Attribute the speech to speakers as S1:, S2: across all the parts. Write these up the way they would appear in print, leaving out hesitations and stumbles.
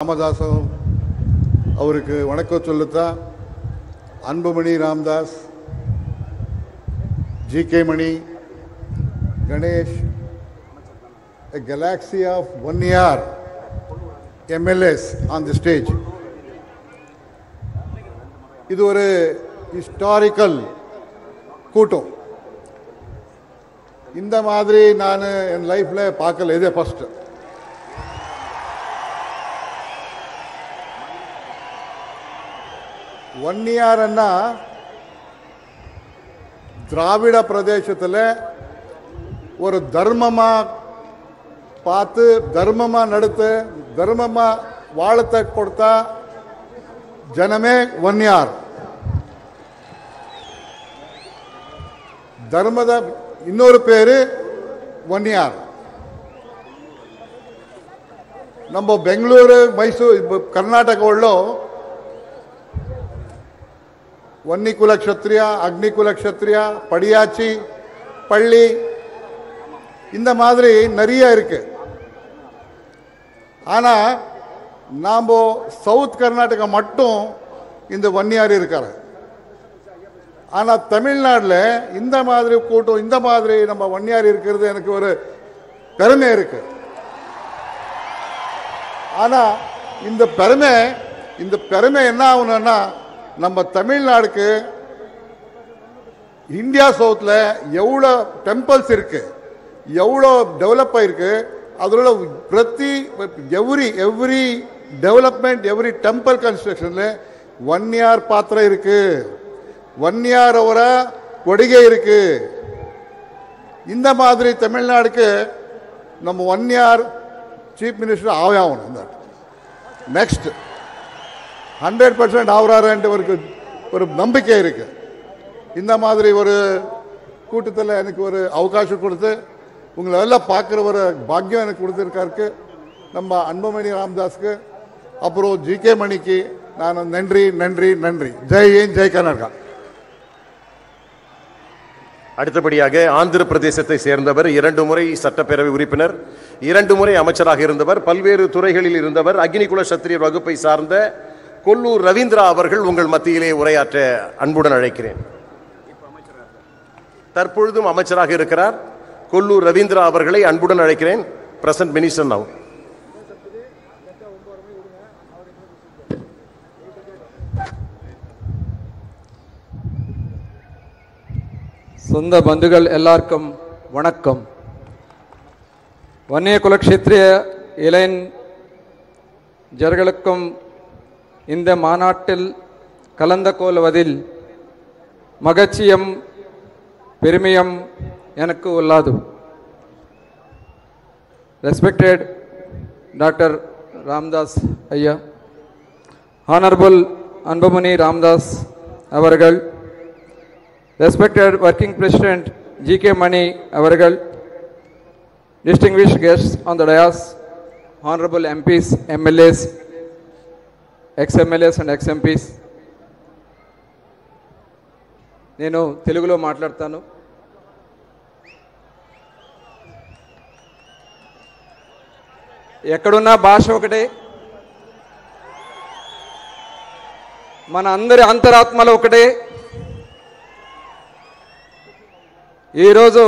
S1: ராமதாசம் அவருக்கு வணக்கம் சொல்லுத்தா Anbumani Ramadoss, G K. Mani, Ganesh, a galaxy of 1 year MLAs on the stage. இது ஒரு ஹிஸ்டாரிக்கல் கூட்டம். இந்த மாதிரி நான் என் லைஃப்ல பார்க்கல. இதே ஃபர்ஸ்ட். ஒன் இயர்னா திராவிட பிரதேசத்தில் ஒரு தர்மமா பார்த்து தர்மமா நடத்து தர்மமா வாழத்தை கொடுத்தா ஜனமே ஒன் இயர். தர்மத இன்னொரு பேரு ஒன் இயர். நம்ம ಬೆಂಗಳೂರು ಮೈಸೂರು ಕರ್ನಾಟಕವಲ್ಲೋ ವನ್ನಿ ಕುಲ ಕ್ಷತ್ರಿಯ, அக்னி குல க்ஷத்ரியா, படியாச்சி, பள்ளி, இந்த மாதிரி நிறைய இருக்கு. ஆனா நாம சவுத் கர்நாடகா மட்டும் இந்த ஒன் இயர் இருக்காரு. ஆனா தமிழ்நாட்டில் இந்த மாதிரி கூட்டம், இந்த மாதிரி நம்ம ஒன் இயர் இருக்கிறது எனக்கு ஒரு பெருமை இருக்கு. ஆனா இந்த பெருமை என்ன ஆகணும்னா, நம்ம தமிழ்நாடுக்கு இந்தியா சவுத்தில் எவ்வளோ டெம்பிள்ஸ் இருக்கு, எவ்வளோ டெவலப் ஆயிருக்கு, அதோட பிரதி எவ்ரி டெவலப்மெண்ட், எவ்ரி டெம்பிள் கன்ஸ்ட்ரக்ஷன்ல ஒன் இயர் பாத்திரம் இருக்கு, ஒன் இயர் அவர கொடிகை இருக்கு. இந்த மாதிரி தமிழ்நாடுக்கு நம்ம ஒன் இயர் சீஃப் மினிஸ்டர் ஆகணும். நெக்ஸ்ட் 100% ஆகிறாருன்ற ஒரு நம்பிக்கை இருக்கு. இந்த மாதிரி ஒரு கூட்டத்தில் எனக்கு ஒரு அவகாசம் கொடுத்து உங்களை எல்லாம் பார்க்குற ஒரு பாக்கியம் எனக்கு கொடுத்துருக்காருக்கு. நம்ம அன்புமணி ராமதாஸ்க்கு, அப்புறம் ஜி.கே. மணிக்கு நான் நன்றி நன்றி நன்றி. ஜெய் ஹிந்த், ஜெய் கர்நாடகா.
S2: அடுத்தபடியாக ஆந்திர பிரதேசத்தை சேர்ந்தவர், 2 முறை சட்டப்பேரவை உறுப்பினர், 2 முறை அமைச்சராக இருந்தவர், பல்வேறு துறைகளில் இருந்தவர், அக்னிகுல சத்திரியர் வகுப்பை சார்ந்த கொல்லூர் ரவீந்திரா அவர்கள் உங்கள் மத்தியிலே உரையாற்ற அன்புடன் அழைக்கிறேன். தற்பொழுதும் அமைச்சராக இருக்கிறார் கொல்லூர் ரவீந்திரா அவர்களை அன்புடன் அழைக்கிறேன். Present minister now.
S3: சொந்த பந்துகள் எல்லாருக்கும் வணக்கம். வன்னிய குலக்ஷேத்திரிய இளைஞர்களுக்கும் இந்த மாநாட்டில் கலந்து கொள்வதில் மகிழ்ச்சியும் பெருமையும் எனக்கு உள்ளது. ரெஸ்பெக்டட் டாக்டர் ராமதாஸ் ஐயா, ஹானரபிள் அன்புமணி ராமதாஸ் அவர்கள், respected working president G.K. Mani avargal, distinguished guests on the dais, honorable MPs, MLAs, ex-MLAs and ex-MPs. నేను తెలుగులో మాట్లాడతాను. ఎక్కడున్నా భాష ఒకటే, మన అందరి అంతరాత్మలో ఒకటే. ఈరోజు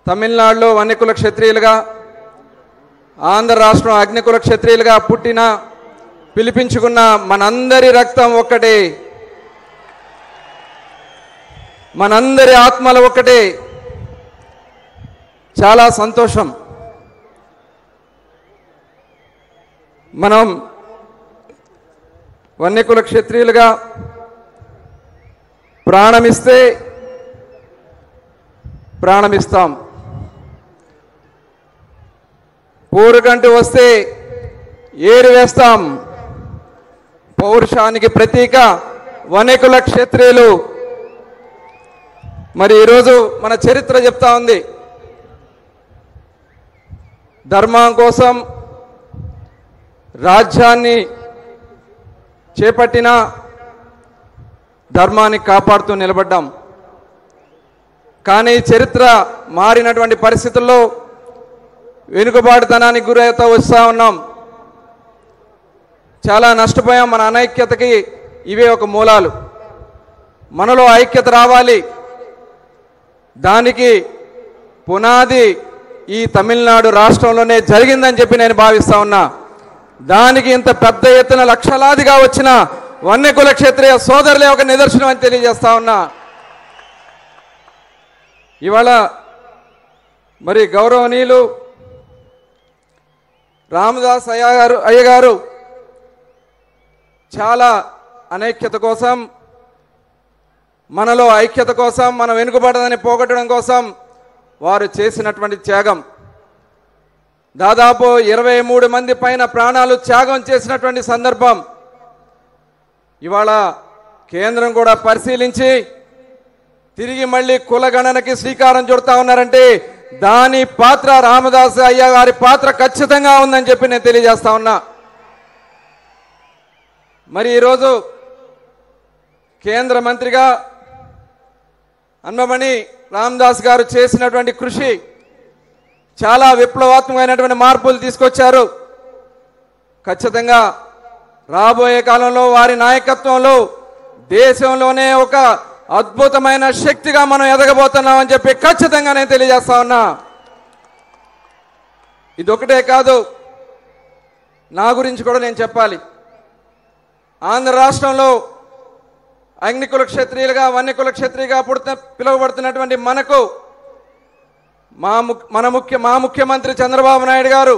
S3: తమిళనాడులో వన్యకుల క్షత్రియులుగా, ఆంధ్ర రాష్ట్రం అగ్నికుల క్షత్రియులుగా పుట్టిన పిలిపించుకున్న మనందరి రక్తం ఒక్కటే, మనందరి ఆత్మలు ఒక్కటే. చాలా సంతోషం. మనం వన్యకుల క్షత్రియులుగా ప్రాణమిస్తే ప్రాణమిస్తాం, పోరుగంటూ వస్తే ఏరు వేస్తాం. పౌరుషానికి ప్రతీక వన్యకుల క్షత్రియులు. మరి ఈరోజు మన చరిత్ర చెప్తా ఉంది, ధర్మం కోసం రాజ్యాన్ని చేపట్టిన ధర్మాన్ని కాపాడుతూ నిలబడ్డాం. కానీ చరిత్ర మారినటువంటి పరిస్థితుల్లో వెనుకబాటుతనానికి గురవుతూ వస్తూ ఉన్నాం. చాలా నష్టపోయాం. మన అనైక్యతకి ఇవే ఒక మూలాలు. మనలో ఐక్యత రావాలి. దానికి పునాది ఈ తమిళనాడు రాష్ట్రంలోనే జరిగిందని చెప్పి నేను భావిస్తా ఉన్నా. దానికి ఇంత పెద్ద ఎత్తున లక్షలాదిగా వచ్చిన వన్యకుల క్షత్రియ సోదరులే ఒక నిదర్శనం అని తెలియజేస్తా ఉన్నా. ఇవాళ మరి గౌరవనీయులు రామదాస్ అయ్యగారు చాలా అనైక్యత కోసం, మనలో ఐక్యత కోసం, మన వెనుకబడదని పోగొట్టడం కోసం వారు చేసినటువంటి త్యాగం, దాదాపు 23 మంది పైన ప్రాణాలు త్యాగం చేసినటువంటి సందర్భం ఇవాళ కేంద్రం కూడా పరిశీలించి తిరిగి మళ్ళీ కులగణనకి శ్రీకారం చుడతా ఉన్నారంటే దాని పాత్ర రామదాస్ అయ్య గారి పాత్ర ఖచ్చితంగా ఉందని చెప్పి నేను తెలియజేస్తా ఉన్నా. మరి ఈరోజు కేంద్ర మంత్రిగా అన్బమణి రామదాస్ గారు చేసినటువంటి కృషి చాలా విప్లవాత్మకమైనటువంటి మార్పులు తీసుకొచ్చారు. ఖచ్చితంగా రాబోయే కాలంలో వారి నాయకత్వంలో దేశంలోనే ఒక అద్భుతమైన శక్తిగా మనం ఎదగబోతున్నామని చెప్పి ఖచ్చితంగా నేను తెలియజేస్తా ఉన్నా. ఇదొకటే కాదు, నా గురించి కూడా నేను చెప్పాలి. ఆంధ్ర రాష్ట్రంలో అగ్నికుల క్షత్రియులుగా, వన్యకుల క్షత్రియుగా పిలువబడుతున్నటువంటి మనకు మా ముఖ్యమంత్రి చంద్రబాబు నాయుడు గారు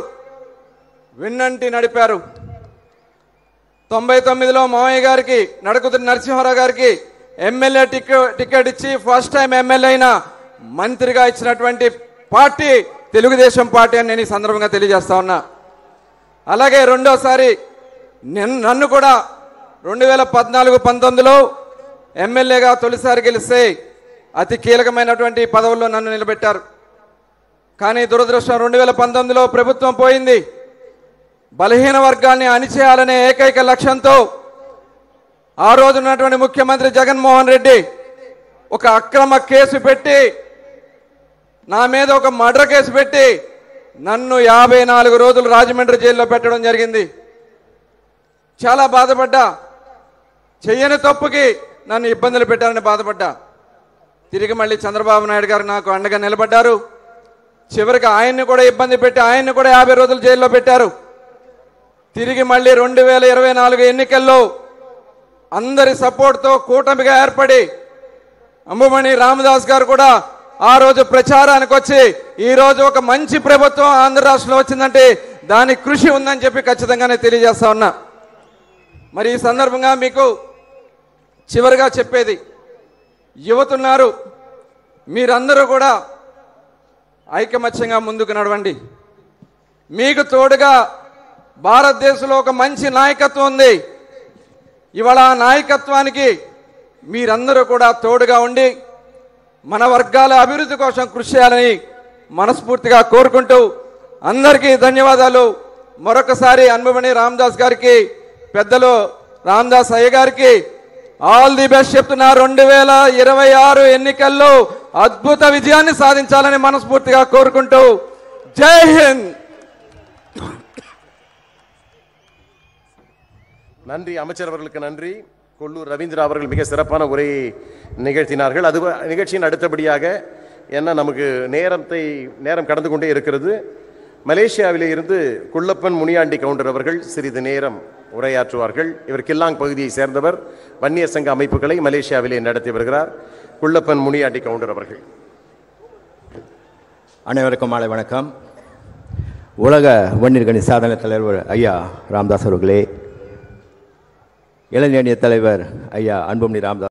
S3: విన్నంటి నడిపారు. 99లో మామయ్య గారికి, నడకుదురు నరసింహారావు గారికి ఎమ్మెల్యే టికెట్ ఇచ్చి ఫస్ట్ టైం ఎమ్మెల్యే అయిన మంత్రిగా ఇచ్చినటువంటి పార్టీ తెలుగుదేశం పార్టీ అని నేను ఈ సందర్భంగా తెలియజేస్తా ఉన్నా. అలాగే రెండోసారి నన్ను కూడా 2014-19లో ఎమ్మెల్యేగా తొలిసారి గెలిస్తే అతి కీలకమైనటువంటి పదవుల్లో నన్ను నిలబెట్టారు. కానీ దురదృష్టం 2019లో ప్రభుత్వం పోయింది. బలహీన వర్గాన్ని అణిచేయాలనే ఏకైక లక్ష్యంతో ఆ రోజు ఉన్నటువంటి ముఖ్యమంత్రి జగన్మోహన్ రెడ్డి ఒక అక్రమ కేసు పెట్టి, నా మీద ఒక మర్డర్ కేసు పెట్టి నన్ను 54 రోజులు రాజమండ్రి జైల్లో పెట్టడం జరిగింది. చాలా బాధపడ్డా. చెయ్యని తప్పుకి నన్ను ఇబ్బందులు పెట్టారని బాధపడ్డా. తిరిగి మళ్ళీ చంద్రబాబు నాయుడు గారు నాకు అండగా నిలబడ్డారు. చివరికి ఆయన్ని కూడా ఇబ్బంది పెట్టి ఆయన్ని కూడా 50 రోజులు జైల్లో పెట్టారు. తిరిగి మళ్ళీ 2024 ఎన్నికల్లో అందరి సపోర్ట్తో కూటమిగా ఏర్పడి అంబుమణి రామదాస్ గారు కూడా ఆ రోజు ప్రచారానికి వచ్చి ఈ రోజు ఒక మంచి ప్రభుత్వం ఆంధ్ర రాష్ట్రంలో వచ్చిందంటే దానికి కృషి ఉందని చెప్పి ఖచ్చితంగానే తెలియజేస్తా ఉన్నా. మరి ఈ సందర్భంగా మీకు చివరిగా చెప్పేది, యువతున్నారు, మీరందరూ కూడా ఐకమత్యంగా ముందుకు నడవండి. మీకు తోడుగా భారతదేశంలో ఒక మంచి నాయకత్వం ఉంది. ఇవాళ ఆ నాయకత్వానికి మీరందరూ కూడా తోడుగా ఉండి మన వర్గాల అభివృద్ధి కోసం కృషి చేయాలని మనస్ఫూర్తిగా కోరుకుంటూ అందరికీ ధన్యవాదాలు. మరొకసారి అన్బమణి రామదాస్ గారికి, పెద్దలు రామదాస్ అయ్య గారికి ఆల్ ది బెస్ట్ చెప్తున్నా. 2026 ఎన్నికల్లో అద్భుత విజయాన్ని సాధించాలని మనస్ఫూర్తిగా కోరుకుంటూ జై హింద్.
S2: நன்றி அமைச்சர் அவர்களுக்கு நன்றி. கொல்லூர் ரவீந்திரா அவர்கள் மிக சிறப்பான உரையை நிகழ்த்தினார்கள். அது நிகழ்ச்சியின் அடுத்தபடியாக என்ன நமக்கு நேரம் கடந்து கொண்டே இருக்கிறது. மலேசியாவிலே இருந்து குள்ளப்பன் முனியாண்டி கவுண்டர் அவர்கள் சிறிது நேரம் உரையாற்றுவார்கள். இவர் கில்லாங் பகுதியை சேர்ந்தவர். வன்னியர் சங்க அமைப்புகளை மலேசியாவிலே நடத்தி வருகிறார். குள்ளப்பன் முனியாண்டி கவுண்டர் அவர்கள்.
S4: அனைவருக்கும் மாலை வணக்கம். உலக வன்னியர்கணி சாதனை தலைவர் ஐயா ராமதாஸ் அவர்களே, இளைஞர் தலைவர் ஐயா அன்புமணி ராமதாஸ்